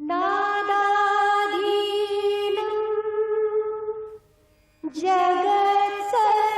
नादाधीनं जगत्सर्वम्।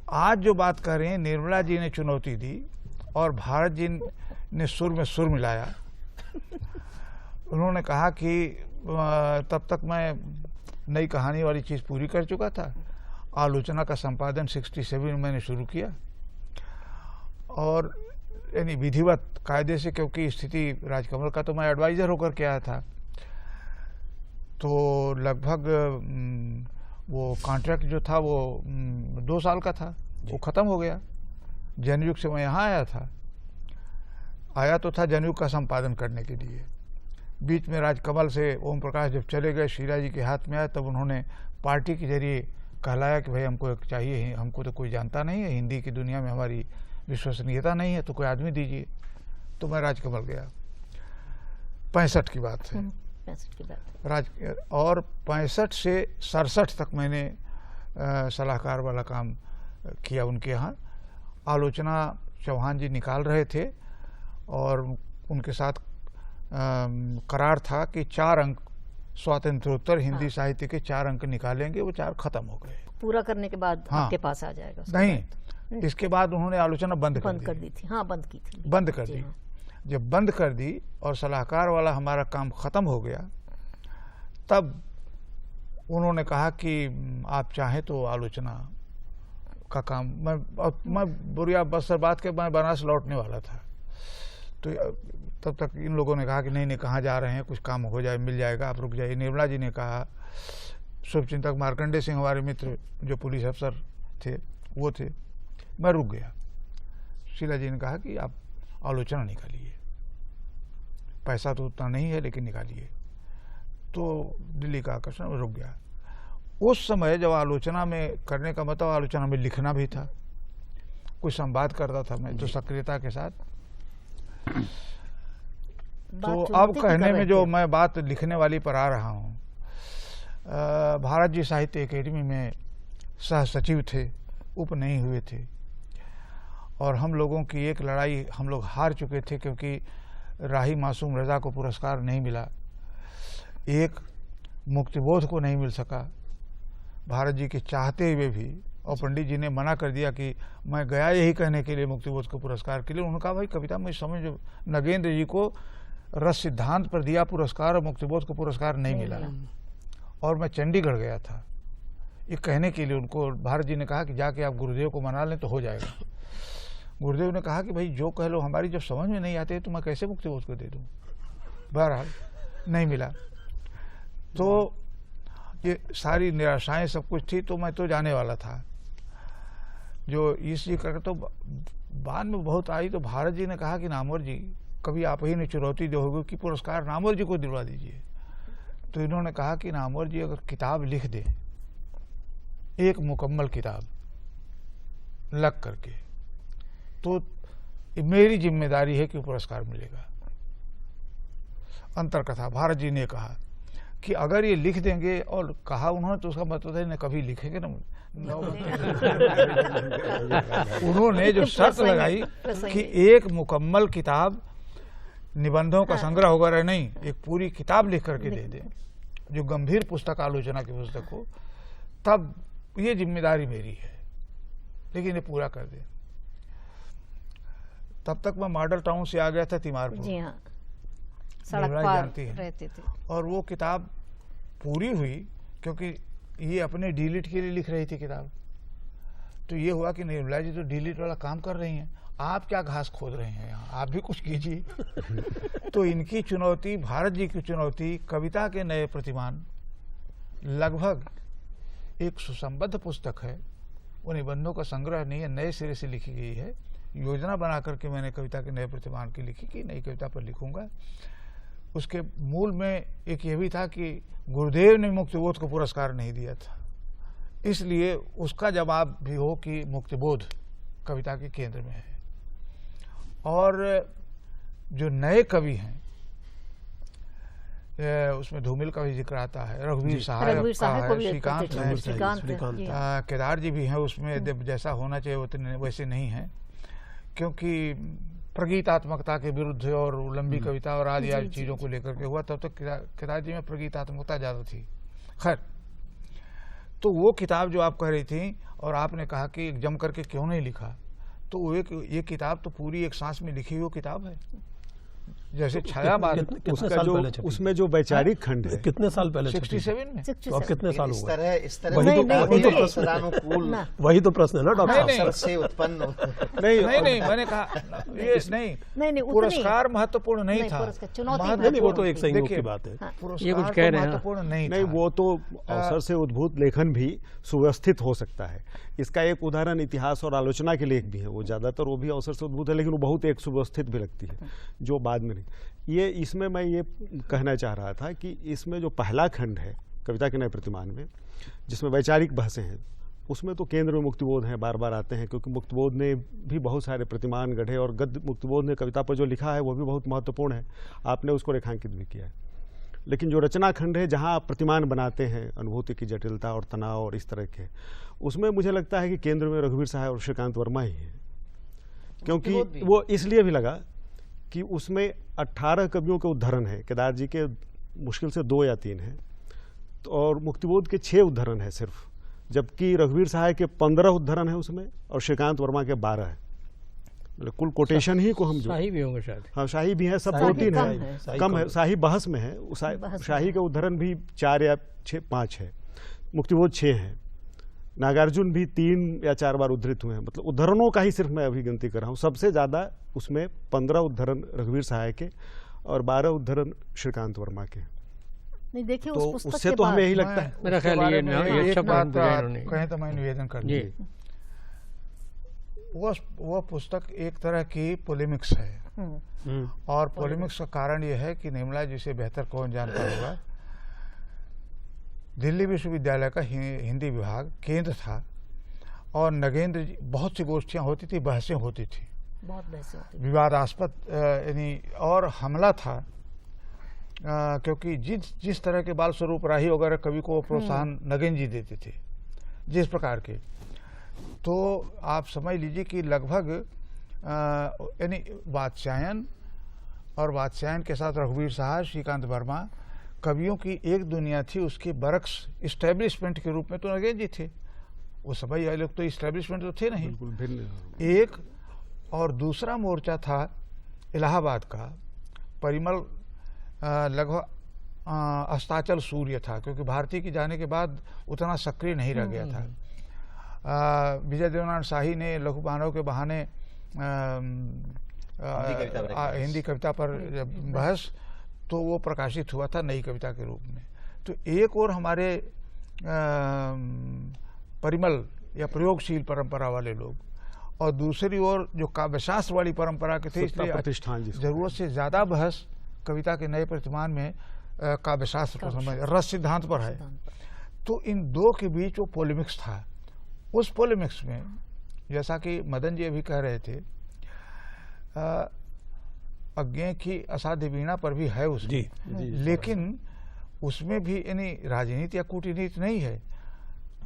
आज जो बात कर रहे हैं, निर्मला जी ने चुनौती दी और भारत जी ने सुर में सुर मिलाया। उन्होंने कहा कि तब तक मैं नई कहानी वाली चीज़ पूरी कर चुका था। आलोचना का संपादन 67 में मैंने शुरू किया और यानी विधिवत कायदे से, क्योंकि स्थिति राजकमल का तो मैं एडवाइज़र होकर के आया था। तो लगभग वो कॉन्ट्रैक्ट जो था वो 2 साल का था, वो ख़त्म हो गया। जनयुग से मैं यहाँ आया तो था जनयुग का संपादन करने के लिए। बीच में राजकमल से ओम प्रकाश जब चले गए, शीला जी के हाथ में आया, तब उन्होंने पार्टी के जरिए कहलाया कि भाई हमको एक चाहिए, हमको तो कोई जानता नहीं है, हिंदी की दुनिया में हमारी विश्वसनीयता नहीं है, तो कोई आदमी दीजिए। तो मैं राजकमल गया। 65 की बात है, 65 की बात। और 65 से 67 तक मैंने सलाहकार वाला काम किया उनके यहाँ। आलोचना चौहान जी निकाल रहे थे और उनके साथ करार था कि 4 अंक स्वातंत्रोत्तर हिंदी साहित्य के 4 अंक निकालेंगे, वो 4 खत्म हो गए। पूरा करने के बाद हाँ। आपके पास आ जाएगा। नहीं, इसके बाद उन्होंने आलोचना बंद कर दी थी। हाँ, बंद की थी। बंद कर दी। जब बंद कर दी और सलाहकार वाला हमारा काम ख़त्म हो गया, तब उन्होंने कहा कि आप चाहें तो आलोचना का काम, मैं बुरिया बसर बात के मैं बनारस लौटने वाला था, तो तब तक इन लोगों ने कहा कि नहीं कहाँ जा रहे हैं, कुछ काम हो जाए, मिल जाएगा, आप रुक जाइए। निर्मला जी ने कहा, शुभचिंतक मार्कंडे सिंह हमारे मित्र जो पुलिस अफसर थे वो थे, मैं रुक गया। शीला जी ने कहा कि आप आलोचना निकालिए, पैसा तो उतना नहीं है लेकिन निकालिए। तो दिल्ली का आकर्षण रुक गया। उस समय जब आलोचना में करने का मतलब आलोचना में लिखना भी था, कुछ संवाद करता था मैं तो सक्रियता के साथ। तो अब कहने में जो मैं बात लिखने वाली पर आ रहा हूँ, भारत जी साहित्य अकेडमी में सह सचिव थे, उप नहीं हुए थे, और हम लोगों की एक लड़ाई हम लोग हार चुके थे क्योंकि राही मासूम रजा को पुरस्कार नहीं मिला, एक मुक्तिबोध को नहीं मिल सका भारत जी के चाहते हुए भी, और पंडित जी ने मना कर दिया कि मैं गया यही कहने के लिए मुक्तिबोध को पुरस्कार के लिए। उन्होंने कहा भाई कविता में समझ, नगेंद्र जी को रस सिद्धांत पर दिया पुरस्कार और मुक्तिबोध को पुरस्कार नहीं मिला, और मैं चंडीगढ़ गया था ये कहने के लिए। उनको भारत जी ने कहा कि जाके आप गुरुदेव को मना लें तो हो जाएगा। गुरुदेव ने कहा कि भाई जो कह लो, हमारी जब समझ में नहीं आते तो मैं कैसे मुक्तिबोध को दे दूँ। बहरहाल नहीं मिला, तो ये सारी निराशाएं सब कुछ थी। तो मैं तो जाने वाला था, जो इस जी कर, तो बाद में बहुत आई। तो भारत जी ने कहा कि नामवर जी, कभी आप ही ने चुनौती दोगे कि पुरस्कार नामवर जी को दिलवा दीजिए। तो इन्होंने कहा कि नामवर जी अगर किताब लिख दें, एक मुकम्मल किताब लग करके, तो मेरी जिम्मेदारी है कि पुरस्कार मिलेगा। अंतरकथा भारत जी ने कहा कि अगर ये लिख देंगे, और कहा उन्होंने तो उसका मतलब है न कभी लिखेंगे ना। उन्होंने जो शर्त लगाई कि एक मुकम्मल किताब, निबंधों का संग्रह वगैरह नहीं, एक पूरी किताब लिख करके दे दें, जो गंभीर पुस्तक, आलोचना की पुस्तक हो, तब ये जिम्मेदारी मेरी है, लेकिन ये पूरा कर दें। तब तक मैं मॉडल टाउन से आ गया था तिमारपुर। जी हाँ, सड़क पार रहते थे। और वो किताब पूरी हुई क्योंकि ये अपने डिलीट के लिए लिख रही थी किताब। तो ये हुआ कि निर्मला जी तो डिलीट वाला काम कर रही हैं, आप क्या घास खोद रहे हैं यहाँ, आप भी कुछ कीजिए। तो इनकी चुनौती, भारत जी की चुनौती, कविता के नए प्रतिमान, लगभग एक सुसंबद्ध पुस्तक है, वो निबंधों का संग्रह नहीं है, नए सिरे से लिखी गई है। योजना बना करके मैंने कविता के नए प्रतिमान की लिखी कि नई कविता पर लिखूंगा। उसके मूल में एक ये भी था कि गुरुदेव ने मुक्तिबोध को पुरस्कार नहीं दिया था, इसलिए उसका जवाब भी हो कि मुक्तिबोध कविता के केंद्र में है। और जो नए कवि हैं, उसमें धूमिल का भी जिक्र आता है, रघुवीर साहब का है, श्रीकांत है, केदार जी भी हैं उसमें। जैसा होना चाहिए वैसे नहीं है, क्योंकि प्रगीतात्मकता के विरुद्ध और लंबी कविता और आदि चीज़ों को लेकर के हुआ। तब तक केदार जी में प्रगीतात्मकता ज़्यादा थी। खैर, तो वो किताब जो आप कह रही थी, और आपने कहा कि जम करके क्यों नहीं लिखा, तो वो ये किताब तो पूरी एक सांस में लिखी हुई किताब है, जैसे छायाबाद। उसमें जो वैचारिक खंड है, कितने साल पहले? 67 में। तो अब कितने साल हुआ? इस तरह वही तो प्रश्न है ना डॉक्टर साहब से उत्पन्न। नहीं, मैंने कहा ये नहीं, पुरस्कार महत्वपूर्ण नहीं था। नहीं, वो तो एक संयोग की बात है। ये कुछ कह रहे हैं महत्वपूर्ण नहीं, वो तो अवसर से उद्भूत लेखन भी सुव्यवस्थित हो सकता है। इसका एक उदाहरण इतिहास और आलोचना के लेख भी है, वो ज्यादातर वो भी अवसर से उद्भूत है, लेकिन वो बहुत एक सुव्यवस्थित भी लगती है, जो बाद में नहीं। ये इसमें मैं ये कहना चाह रहा था कि इसमें जो पहला खंड है कविता के नए प्रतिमान में, जिसमें वैचारिक बहसें हैं, उसमें तो केंद्र में मुक्तिबोध हैं, बार बार आते हैं, क्योंकि मुक्तिबोध ने भी बहुत सारे प्रतिमान गढ़े और गद्य मुक्तिबोध ने कविता पर जो लिखा है वो भी बहुत महत्वपूर्ण है, आपने उसको रेखांकित भी किया है। लेकिन जो रचना खंड है जहाँ आप प्रतिमान बनाते हैं अनुभूति की जटिलता और तनाव और इस तरह के, उसमें मुझे लगता है कि केंद्र में रघुवीर सहाय और श्रीकांत वर्मा ही है। क्योंकि वो इसलिए भी लगा कि उसमें 18 कवियों के उद्धरण है, केदार जी के मुश्किल से 2 या 3 हैं, और मुक्तिबोध के 6 उद्धरण है सिर्फ, जबकि रघुवीर सहाय के 15 उद्धरण है उसमें और श्रीकांत वर्मा के 12 है। मतलब कुल कोटेशन ही को हम जो शाही भी होंगे शायद। हाँ, शाही भी है, सब 2-3 है, कम है। शाही बहस में है, शाही के उद्धरण भी 4 या 5 है, मुक्तिबोध 6 है, नागार्जुन भी 3 या 4 बार उद्धृत हुए हैं। मतलब उद्धरणों का ही सिर्फ मैं अभी गिनती कर रहा हूँ। सबसे ज़्यादा उसमें 15 उद्धरण रघुवीर सहाय के और 12 उद्धरण श्रीकांत वर्मा के। नहीं देखिए, तो उस पुस्तक उससे के तो हमें बाद यही लगता है। मेरा ख्याल ये एक सब बात इन्होंने कहें तो मैं निवेदन कर जी। वो पुस्तक एक तरह की पोलेमिक्स है, और पोलेमिक्स का कारण यह है कि निर्मला जी से बेहतर कौन जानता होगा, दिल्ली विश्वविद्यालय का हिंदी विभाग केंद्र था, और नगेंद्र जी, बहुत सी गोष्ठियां होती थी, बहसें होती थी, बहुत बहसें होती थी, विवादास्पद यानी, और हमला था, क्योंकि जिस तरह के बाल स्वरूप राही वगैरह कवि को प्रोत्साहन नगेंद्र जी देते थे, जिस प्रकार के, तो आप समझ लीजिए कि लगभग यानी वात्स्यायन और वात्स्यायन के साथ रघुवीर सहाय, श्रीकांत वर्मा कवियों की एक दुनिया थी। उसके बरक्स इस्टेब्लिशमेंट के रूप में तो नगेंद्र जी थे, वो सभी ये लोग तो इस्टेब्लिशमेंट तो थे नहीं। बिल्कुल भिन्न। एक और दूसरा मोर्चा था इलाहाबाद का, परिमल लगभग अस्ताचल सूर्य था, क्योंकि भारती की जाने के बाद उतना सक्रिय नहीं रह गया था। विजय देवनारायण शाही ने लघु मानव के बहाने हिंदी कविता पर बहस, तो वो प्रकाशित हुआ था नई कविता के रूप में। तो एक और हमारे परिमल या प्रयोगशील परंपरा वाले लोग, और दूसरी ओर जो काव्यशास्त्र वाली परंपरा के थे, इसलिए जरूरत से ज्यादा बहस कविता के नए प्रतिमान में काव्यशास्त्र पर समझ रस सिद्धांत पर है। तो इन दो के बीच वो पोलेमिक्स था। उस पोलेमिक्स में जैसा कि मदन जी अभी कह रहे थे, अज्ञेय की असाध्य वीणा पर भी है उसमें, लेकिन उसमें भी यानी राजनीति या कूटनीति नहीं है।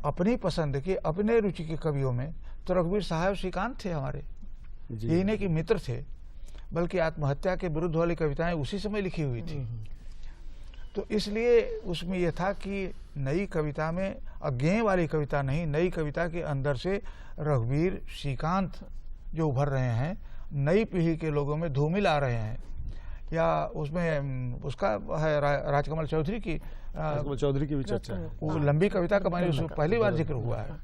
अपनी पसंद के, अपने रुचि के कवियों में तो रघुवीर सहाय और श्रीकांत थे हमारे, यही नहीं कि मित्र थे, बल्कि आत्महत्या के विरुद्ध वाली कविताएं उसी समय लिखी हुई थी। तो इसलिए उसमें यह था कि नई कविता में अज्ञेय वाली कविता नहीं, नई कविता के अंदर से रघुवीर, श्रीकांत जो उभर रहे हैं, नई पीढ़ी के लोगों में धूमिल आ रहे हैं। या उसमें उसका है राजकमल चौधरी की भी चर्चा है। वो लंबी कविता का मैंने उसमें पहली बार जिक्र हुआ है,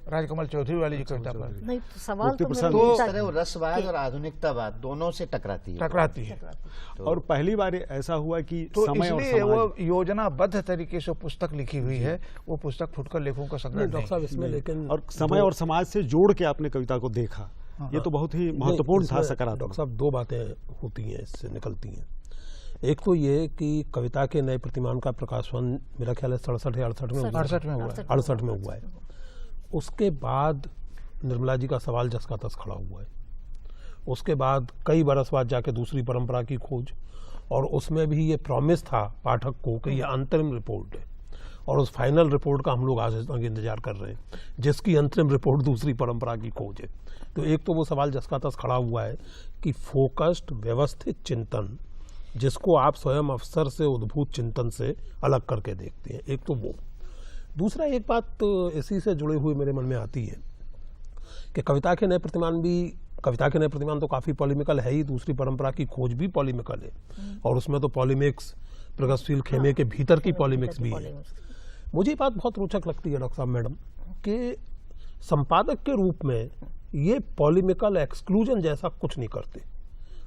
राजकमल चौधरी वाली जो कविता पर। नहीं तो सवाल तो मेरा रसवाद और आधुनिकतावाद दोनों से टकराती है। और पहली बार ऐसा हुआ कि तो समय और इसलिए समाज, वो योजनाबद्ध तरीके से पुस्तक लिखी हुई है, वो पुस्तक फुटकर लेखों का संग्रह डॉक्टर साहब इसमें, लेकिन और समय और समाज से जोड़ के आपने कविता को देखा, ये तो बहुत ही महत्वपूर्ण था, सकारात्मक। डॉक्टर साहब 2 बातें होती हैं इससे निकलती हैं। एक तो ये कि कविता के नए प्रतिमान का प्रकाशन मेरा ख्याल है 67 या 68 में 68 में हुआ है। उसके बाद निर्मला जी का सवाल जस का तस खड़ा हुआ है। उसके बाद कई बरस बाद जाके दूसरी परंपरा की खोज, और उसमें भी ये प्रॉमिस था पाठक को कि ये अंतरिम रिपोर्ट है, और उस फाइनल रिपोर्ट का हम लोग आज तक इंतजार कर रहे हैं, जिसकी अंतरिम रिपोर्ट दूसरी परंपरा की खोज है। तो एक तो वो सवाल जस का तस खड़ा हुआ है कि फोकस्ड व्यवस्थित चिंतन, जिसको आप स्वयं अवसर से उद्भूत चिंतन से अलग करके देखते हैं, एक तो वो। दूसरा एक बात तो इसी से जुड़े हुए मेरे मन में आती है कि कविता के नए प्रतिमान तो काफ़ी पॉलिमिकल है ही, दूसरी परंपरा की खोज भी पॉलिमिकल है, और उसमें तो पॉलिमिक्स प्रगतिशील खेमे के भीतर की पॉलिमिक्स भी है। मुझे बात बहुत रोचक लगती है डॉक्टर साहब मैडम कि संपादक के रूप में ये पॉलिमिकल एक्सक्लूजन जैसा कुछ नहीं करते।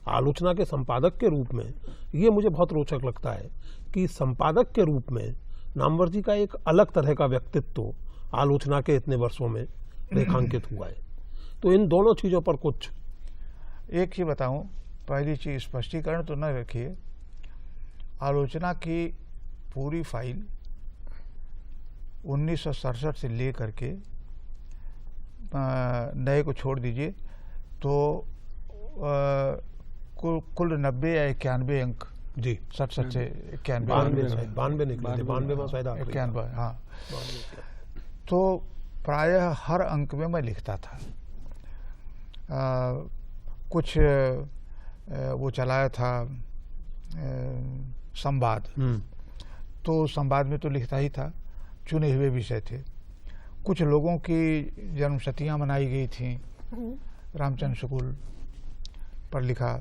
आलोचना के संपादक के रूप में ये मुझे बहुत रोचक लगता है कि संपादक के रूप में नामवर जी का एक अलग तरह का व्यक्तित्व आलोचना के इतने वर्षों में रेखांकित हुआ है। तो इन दोनों चीज़ों पर कुछ एक ही बताऊं पहली चीज स्पष्टीकरण तो न रखिए, आलोचना की पूरी फाइल 1967 से ले करके नए को छोड़ दीजिए तो कुल 90 या 91 अंक जी 67 से 91 92 निकले थे, 92 में शायद आखिरी था। 91, हाँ। तो प्रायः हर अंक में मैं लिखता था। कुछ वो चलाया था संवाद, तो संवाद में तो लिखता ही था, चुने हुए विषय थे। कुछ लोगों की जन्मशतियाँ मनाई गई थी, रामचंद्र शुक्ल पर लिखा,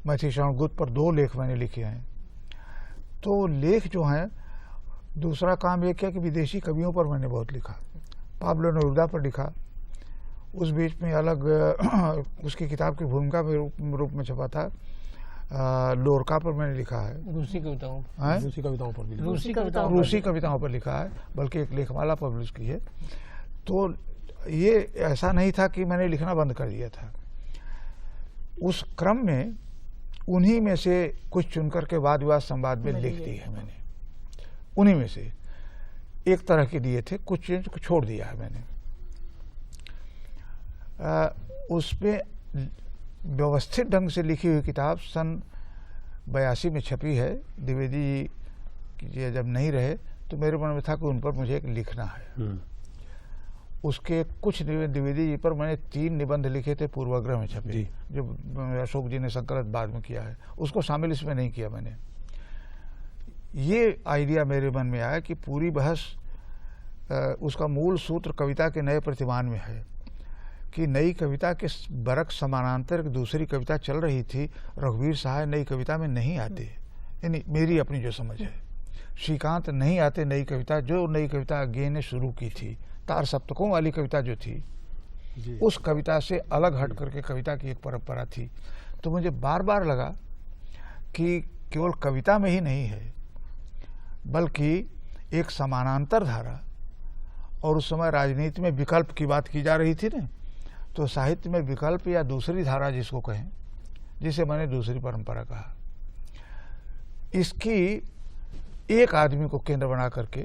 मैथिली शरण गुप्त पर 2 लेख मैंने लिखे हैं। तो लेख जो हैं, दूसरा काम ये किया कि विदेशी कवियों पर मैंने बहुत लिखा। पाब्लो नेरुदा पर लिखा, उस बीच में अलग उसकी किताब की भूमिका के रूप में छपा था। लोरका पर मैंने लिखा है, रूसी कविताओं पर भी रूसी कविताओं पर लिखा है, बल्कि एक लेखमाला पब्लिश की है। तो ये ऐसा नहीं था कि मैंने लिखना बंद कर दिया था। उस क्रम में उन्हीं में से कुछ चुनकर के वाद विवाद संवाद में लिख दी है मैंने। उन्हीं में से एक तरह के दिए थे, कुछ चीज को छोड़ दिया है मैंने। उसमें व्यवस्थित ढंग से लिखी हुई किताब सन 82 में छपी है। द्विवेदी जी जब नहीं रहे तो मेरे मन में था कि उन पर मुझे एक लिखना है। उसके कुछ द्विवेदी जी पर मैंने 3 निबंध लिखे थे, पूर्वाग्रह में छपे, जो अशोक जी ने संकलित बाद में किया है। उसको शामिल इसमें नहीं किया मैंने। ये आइडिया मेरे मन में आया कि पूरी बहस उसका मूल सूत्र कविता के नए प्रतिमान में है कि नई कविता के बरक समानांतर एक दूसरी कविता चल रही थी। रघुवीर सहाय नई कविता में नहीं आते, यानी मेरी अपनी जो समझ है। श्रीकांत नहीं आते नई कविता, जो नई कविता अज्ञे ने शुरू की थी, तार सप्तकों वाली कविता जो थी, उस कविता से अलग हट करके कविता की एक परंपरा थी। तो मुझे बार बार लगा कि केवल कविता में ही नहीं है, बल्कि एक समानांतर धारा। और उस समय राजनीति में विकल्प की बात की जा रही थी ना, तो साहित्य में विकल्प या दूसरी धारा जिसको कहें, जिसे मैंने दूसरी परंपरा कहा, इसकी एक आदमी को केंद्र बना करके,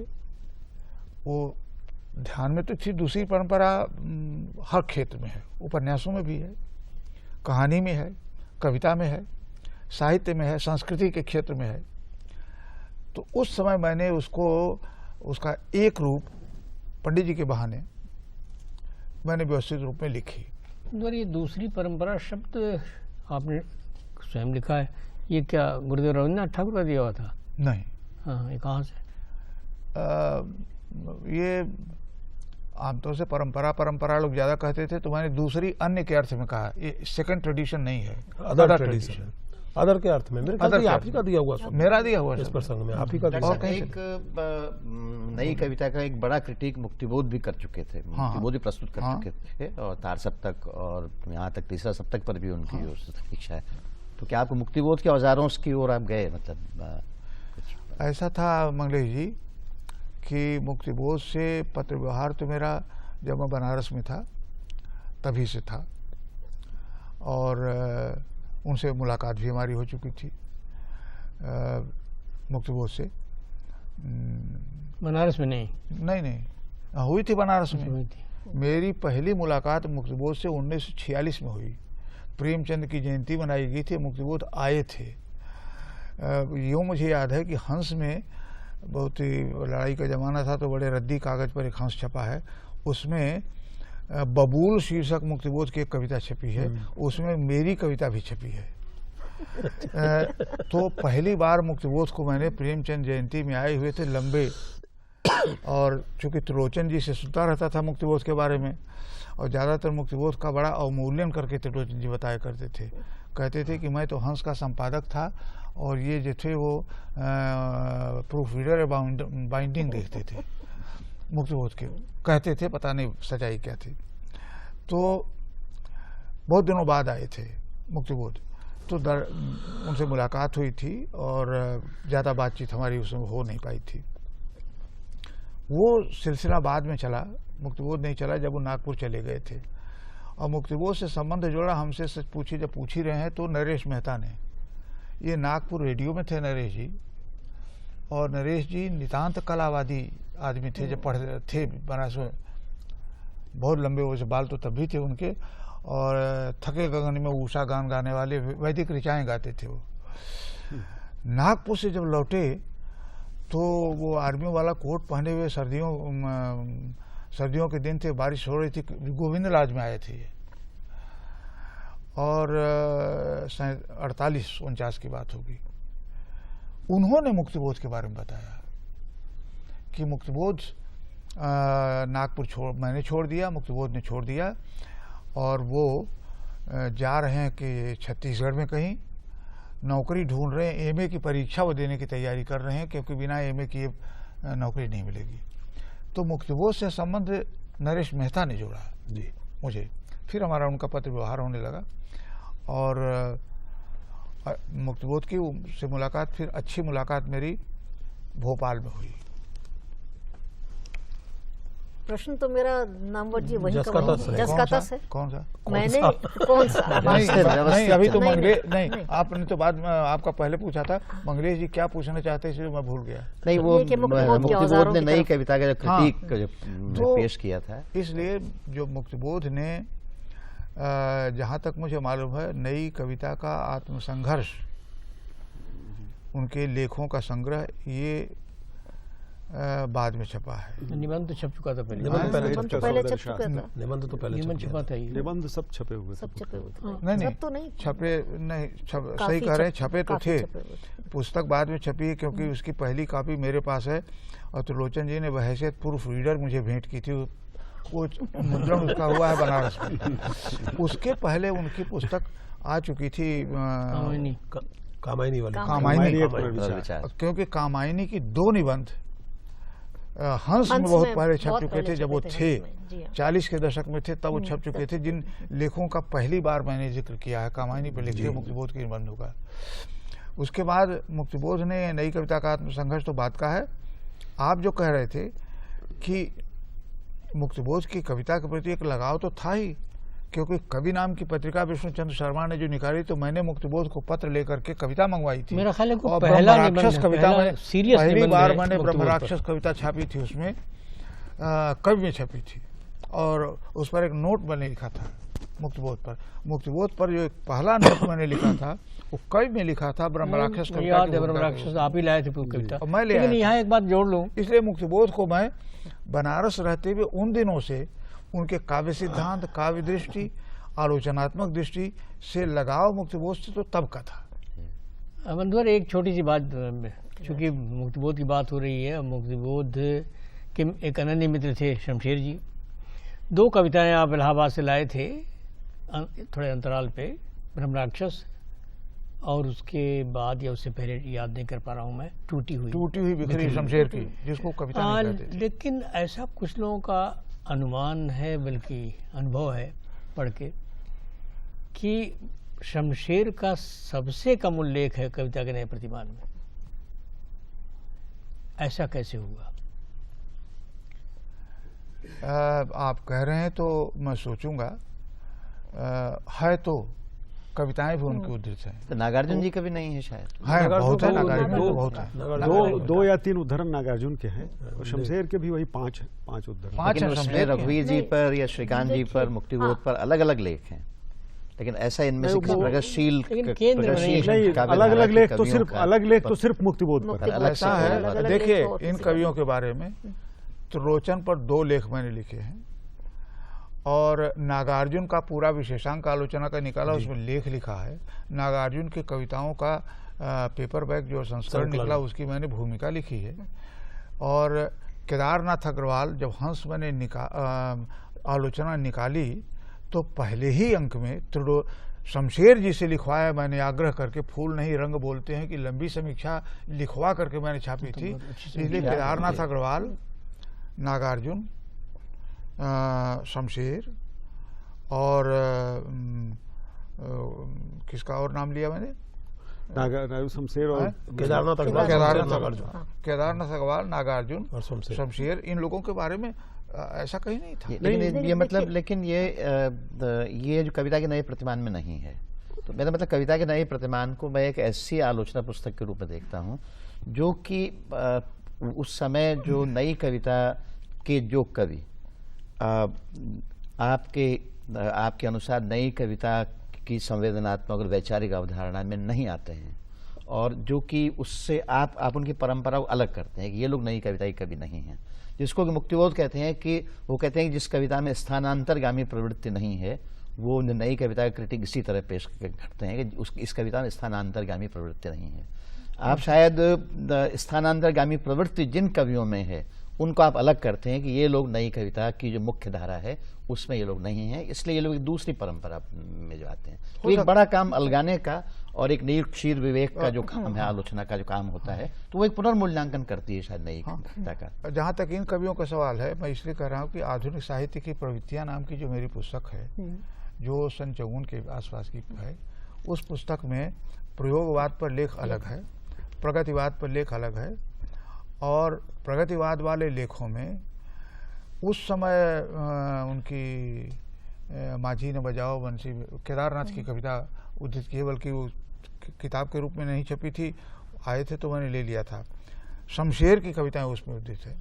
वो ध्यान में तो थी दूसरी परंपरा हर क्षेत्र में है, उपन्यासों में भी है, कहानी में है, कविता में है, साहित्य में है, संस्कृति के क्षेत्र में है। तो उस समय मैंने उसका एक रूप पंडित जी के बहाने मैंने व्यवस्थित रूप में लिखी। ये दूसरी परंपरा शब्द आपने स्वयं लिखा है, ये क्या गुरुदेव रविन्द्रनाथ ठाकुर का दिया हुआ था? नहीं। हाँ, ये कहाँ से? ये आमतौर से परंपरा लोग ज्यादा कहते थे, तो मैंने दूसरी अन्य के अर्थ में कहा। ये सेकंड ट्रेडिशन नहीं है, अदर ट्रेडिशन, अदर के अर्थ में। मेरे ख्याल से आप ही का दिया हुआ, मेरा दिया हुआ इस प्रसंग में आप ही का दिया। और एक नई कविता का एक बड़ा क्रिटिक मुक्तिबोध भी कर चुके थे, मुक्तिबोध भी प्रस्तुत कर चुके थे, और तार सप्तक और यहाँ तक तीसरा सप्तक पर भी उनकी इच्छा है। तो क्या आपको मुक्तिबोध के औजारों की ओर आप गए? मतलब ऐसा था मंगलेश जी कि मुक्तिबोध से पत्र व्यवहार तो मेरा जब मैं बनारस में था तभी से था, और उनसे मुलाकात भी हमारी हो चुकी थी मुक्तिबोध से। बनारस में नहीं हुई थी बनारस में। हुई थी। मेरी पहली मुलाकात मुक्तिबोध से 1946 में हुई। प्रेमचंद की जयंती मनाई गई थी, मुक्तिबोध आए थे। यूँ मुझे याद है कि हंस में बहुत ही लड़ाई का ज़माना था, तो बड़े रद्दी कागज़ पर एक हंस छपा है, उसमें बबूल शीर्षक मुक्तिबोध की एक कविता छपी है, उसमें मेरी कविता भी छपी है। तो पहली बार मुक्तिबोध को मैंने प्रेमचंद जयंती में आए हुए थे लंबे, और चूँकि त्रिलोचन जी से सुनता रहता था मुक्तिबोध के बारे में, और ज़्यादातर मुक्तिबोध का बड़ा अवमूल्यन करके त्रिलोचन जी बताया करते थे। कहते थे कि मैं तो हंस का संपादक था, और ये जो थे वो प्रूफ रीडर बाइंडिंग देखते थे मुक्तिबोध के, कहते थे, पता नहीं सच्चाई क्या थी। तो बहुत दिनों बाद आए थे मुक्तिबोध, तो उनसे मुलाकात हुई थी, और ज़्यादा बातचीत हमारी उसमें हो नहीं पाई थी। वो सिलसिला बाद में चला, मुक्तिबोध नहीं चला जब वो नागपुर चले गए थे, और मुक्तिबोध से संबंध जोड़ा हमसे सच पूछी जब पूछ ही रहे हैं तो नरेश मेहता ने। ये नागपुर रेडियो में थे नरेश जी, और नरेश जी नितांत कलावादी आदमी थे। जब पढ़ते थे बनारस में, बहुत लंबे वैसे बाल तो तब भी थे उनके, और थके गगन में उषा गान गाने वाले वैदिक ऋचाएँ गाते थे वो। नागपुर से जब लौटे तो वो आर्मी वाला कोट पहने हुए, सर्दियों के दिन थे, बारिश हो रही थी, गोविंद राज में आए थे ये, और 48-49 की बात होगी। उन्होंने मुक्तिबोध के बारे में बताया कि मुक्तिबोध नागपुर मैंने छोड़ दिया, मुक्तिबोध ने छोड़ दिया, और वो जा रहे हैं कि छत्तीसगढ़ में कहीं नौकरी ढूंढ रहे हैं, एमए की परीक्षा वो देने की तैयारी कर रहे हैं, क्योंकि बिना एमए किए नौकरी नहीं मिलेगी। तो मुक्तिबोध से संबंध नरेश मेहता ने जोड़ा जी मुझे। फिर हमारा उनका पत्र व्यवहार होने लगा, और मुक्तिबोध की से मुलाकात, फिर अच्छी मुलाकात मेरी भोपाल में हुई। प्रश्न तो मेरा नामवर जी वही जसकता से। कौन सा? मैंने कौन सा? नहीं, अभी तो नहीं, आपने तो बाद में आपका पहले पूछा था। मंगलेश जी क्या पूछना चाहते इसलिए मैं भूल गया। नहीं, वो मुक्तिबोध ने नई कविता का जो क्रिटिक जो पेश किया था, इसलिए जो मुक्तिबोध ने जहाँ तक मुझे मालूम है नई कविता का आत्मसंघर्ष, उनके लेखों का संग्रह, ये बाद में छपा है। निबंध छप चुका था पहले। निबंध पहले छप चुका था। निबंध तो पहले निबंध छपा था ये। निबंध सब छपे हुए थे। नहीं, तो नहीं छपे नहीं, सही कह रहे हैं, छपे तो थे। पुस्तक बाद में छपी है, क्योंकि उसकी पहली कॉपी मेरे पास है, और त्रिलोचन जी ने बहैसियत प्रूफ रीडर मुझे भेंट की थी। वो मुद्रण उसका हुआ है बनारस में। उसके पहले उनकी पुस्तक आ चुकी थी, कामायनी वाली, क्योंकि कामायनी की 2 निबंध हंस में बहुत पहले छप चुके थे, जब वो थे 40 के दशक में थे, तब वो छप चुके थे। जिन लेखों का पहली बार मैंने जिक्र किया है कामायनी पर लिखे मुक्तिबोध के निबंधों का। उसके बाद मुक्तिबोध ने नई कविता का आत्मसंघर्ष तो बात का है। आप जो कह रहे थे कि मुक्तिबोध की कविता के प्रति एक लगाव तो था ही, क्योंकि कवि नाम की पत्रिका विष्णुचंद्र शर्मा ने जो निकाली, तो मैंने मुक्तिबोध को पत्र लेकर के कविता मंगवाई थी। मेरा ख्याल है और पहला राक्षस कविता में सीरियस पहली बार मैंने ब्रह्म राक्षस कविता छापी थी, उसमें कवि में छपी थी, और उस पर एक नोट मैंने लिखा था मुक्तिबोध पर जो एक पहला नोट मैंने लिखा था वो कवि में लिखा था, ब्रह्म राक्षस कविता। ब्रह्म राक्षस आप ही लाए थे कविता, मैं ले लेकिन यहाँ एक बात जोड़ लूं, इसलिए मुक्तिबोध को मैं बनारस रहते हुए उन दिनों से उनके काव्य सिद्धांत, काव्य दृष्टि, आलोचनात्मक दृष्टि से लगाव मुक्तिबोध से तो तब का था। बंधुवर एक छोटी सी बात, चूंकि मुक्तिबोध की बात हो रही है, मुक्तिबोध के एक अनन्य मित्र थे शमशेर जी। 2 कविताएं आप इलाहाबाद से लाए थे थोड़े अंतराल पे, ब्रह्म राक्षस, और उसके बाद या उससे पहले याद नहीं कर पा रहा हूँ मैं, टूटी हुई बिखरी शमशेर की, जिसको कविता नहीं कहते थे। लेकिन ऐसा कुछ लोगों का अनुमान है, बल्कि अनुभव है पढ़ के, कि शमशेर का सबसे कम उल्लेख है कविता के नए प्रतिमान में। ऐसा कैसे हुआ? आप कह रहे हैं तो मैं सोचूंगा। है तो कविताएं भी उनकी उद्धृत हैं। तो नागार्जुन जी का भी नहीं है शायद? है, बहुत है नागार्जुन, बहुत है। 2 या 3 उद्धरण नागार्जुन के हैं, और शमशेर के भी वही 5 उद्धरण। 5 हैं। रघुवीर जी पर या श्रीकांत जी पर, मुक्तिबोध पर अलग अलग लेख हैं, लेकिन ऐसा इनमें से प्रगतिशील अलग-अलग लेख तो सिर्फ मुक्तिबोध पर है। ऐसा है, देखिए इन कवियों के बारे में त्रिलोचन पर 2 लेख मैंने लिखे हैं, और नागार्जुन का पूरा विशेषांक आलोचना का निकाला, उसमें लेख लिखा है। नागार्जुन की कविताओं का पेपर बैक जो संस्करण निकला, उसकी मैंने भूमिका लिखी है। और केदारनाथ अग्रवाल जब हंस मैंने आलोचना निकाली, तो पहले ही अंक में शमशेर जी से लिखवाया मैंने, आग्रह करके, फूल नहीं रंग बोलते हैं, कि लंबी समीक्षा लिखवा करके मैंने छापी थी। इसलिए केदारनाथ अग्रवाल, नागार्जुन, शमशेर, और किसका और नाम लिया मैंने? शमशेर और केदारनाथ अग्रवाल, नागार्जुन और शमशेर, इन लोगों के बारे में ऐसा कहीं नहीं था। लेकिन ये मतलब, लेकिन ये जो कविता के नए प्रतिमान में नहीं है। तो मेरा मतलब कविता के नए प्रतिमान को मैं एक ऐसी आलोचना पुस्तक के रूप में देखता हूँ जो कि उस समय जो नई कविता के जो कवि आपके अनुसार नई कविता की संवेदनात्मक और वैचारिक अवधारणा में नहीं आते हैं, और जो कि उससे आप उनकी परंपरा को अलग करते हैं कि ये लोग नई कविता के कवि नहीं हैं, जिसको कि मुक्तिबोध कहते हैं कि वो कहते हैं कि जिस कविता में स्थानांतरगामी प्रवृत्ति नहीं है वो नई कविता का क्रिटिक इसी तरह पेश करते हैं कि इस कविता में स्थानांतरगामी प्रवृत्ति नहीं है। आप शायद स्थानांतरगामी प्रवृत्ति जिन कवियों में है उनको आप अलग करते हैं कि ये लोग नई कविता की जो मुख्य धारा है उसमें ये लोग नहीं हैं, इसलिए ये लोग एक दूसरी परंपरा में जो आते हैं। तो एक बड़ा काम अलगाने का और एक नई क्षीर विवेक का जो काम है, आलोचना का जो काम होता है, तो वो एक पुनर्मूल्यांकन करती है शायद नई कविता का। जहाँ तक इन कवियों का सवाल है, मैं इसलिए कह रहा हूँ कि आधुनिक साहित्य की प्रवृत्तियाँ नाम की जो मेरी पुस्तक है, जो सन 54 के आसपास की है, उस पुस्तक में प्रयोगवाद पर लेख अलग है, प्रगतिवाद पर लेख अलग है, और प्रगतिवाद वाले लेखों में उस समय उनकी माझी न बजाओ बंसी केदारनाथ की कविता उद्धृत की है, बल्कि वो किताब के रूप में नहीं छपी थी, आए थे तो मैंने ले लिया था। शमशेर की कविताएं उसमें उद्धृत है,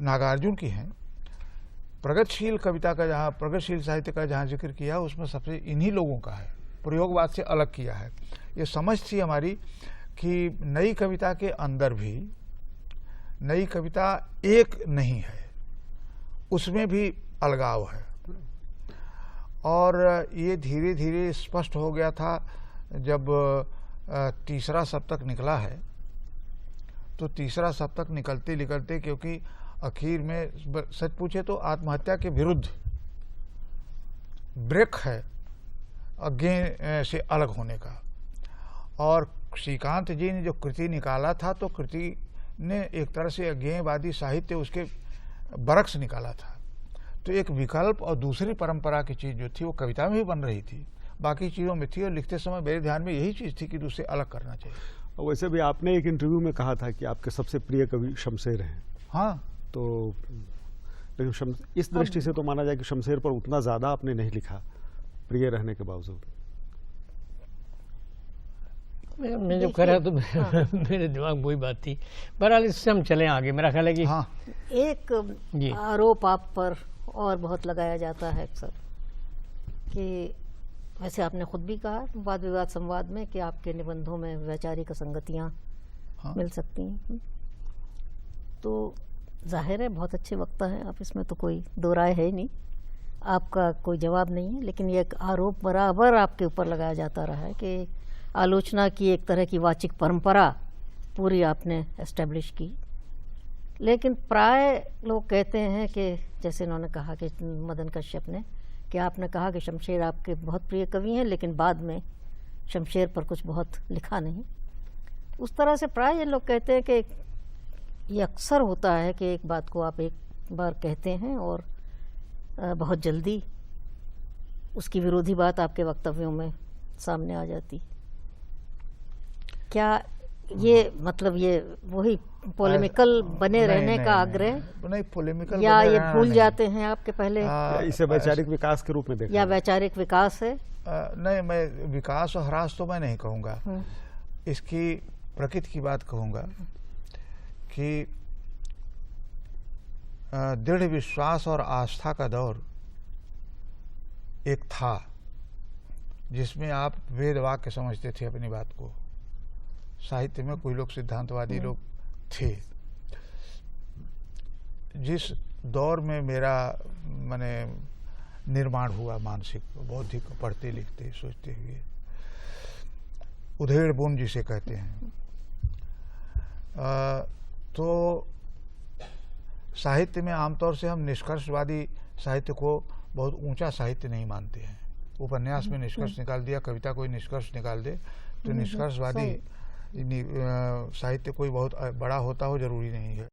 नागार्जुन की हैं। प्रगतिशील कविता का जहाँ, प्रगतिशील साहित्य का जहाँ जिक्र किया उसमें सबसे इन्हीं लोगों का है, प्रयोगवाद से अलग किया है। ये समझ थी हमारी कि नई कविता के अंदर भी नई कविता एक नहीं है, उसमें भी अलगाव है, और ये धीरे धीरे स्पष्ट हो गया था जब तीसरा सप्तक निकला है। तो तीसरा सप्तक निकलते निकलते, क्योंकि आखिर में सच पूछे तो आत्महत्या के विरुद्ध ब्रेक है अज्ञेय से अलग होने का, और श्रीकांत जी ने जो कृति निकाला था तो कृति ने एक तरह से अज्ञेयवादी साहित्य उसके बरक्स निकाला था। तो एक विकल्प और दूसरी परंपरा की चीज़ जो थी वो कविता में ही बन रही थी, बाकी चीज़ों में थी, और लिखते समय मेरे ध्यान में यही चीज़ थी कि दूसरे अलग करना चाहिए। वैसे भी आपने एक इंटरव्यू में कहा था कि आपके सबसे प्रिय कवि शमशेर हैं। हाँ, तो लेकिन इस दृष्टि से तो माना जाए कि शमशेर पर उतना ज़्यादा आपने नहीं लिखा, प्रिय रहने के बावजूद। मैं जब कह रहा तो मेरे दिमाग में वही बात थी। बहरहाल इससे हम चलें आगे। मेरा ख्याल है कि हाँ, एक आरोप आप पर और बहुत लगाया जाता है अक्सर कि वैसे आपने खुद भी कहा वाद विवाद संवाद में कि आपके निबंधों में वैचारिक असंगतियाँ मिल सकती हैं। तो जाहिर है बहुत अच्छे वक्ता हैं आप, इसमें तो कोई दो राय है ही नहीं, आपका कोई जवाब नहीं है। लेकिन ये एक आरोप बराबर आपके ऊपर लगाया जाता रहा है कि आलोचना की एक तरह की वाचिक परंपरा पूरी आपने एस्टेब्लिश की। लेकिन प्राय लोग कहते हैं कि जैसे इन्होंने कहा कि मदन कश्यप ने, कि आपने कहा कि शमशेर आपके बहुत प्रिय कवि हैं, लेकिन बाद में शमशेर पर कुछ बहुत लिखा नहीं। उस तरह से प्राय ये लोग कहते हैं कि ये अक्सर होता है कि एक बात को आप एक बार कहते हैं और बहुत जल्दी उसकी विरोधी बात आपके वक्तव्यों में सामने आ जाती। क्या ये मतलब ये वही पोलेमिकल बने रहने का आग्रह, नहीं पोलेमिकल, या ये भूल जाते हैं आपके पहले, इसे वैचारिक विकास के रूप में देखा, या वैचारिक विकास है? नहीं, मैं विकास और ह्रास तो मैं नहीं कहूँगा, इसकी प्रकृति की बात कहूँगा कि दृढ़ विश्वास और आस्था का दौर एक था जिसमें आप वेद वाक्य समझते थे अपनी बात को। साहित्य में कोई लोग सिद्धांतवादी लोग थे। जिस दौर में मेरा माने निर्माण हुआ मानसिक बौद्धिक, पढ़ते लिखते सोचते हुए, उधेड़ बुन जिसे कहते हैं, तो साहित्य में आमतौर से हम निष्कर्षवादी साहित्य को बहुत ऊंचा साहित्य नहीं मानते हैं। उपन्यास में निष्कर्ष निकाल दिया, कविता कोई निष्कर्ष निकाल दे तो निष्कर्षवादी साहित्य कोई बहुत बड़ा होता हो जरूरी नहीं है।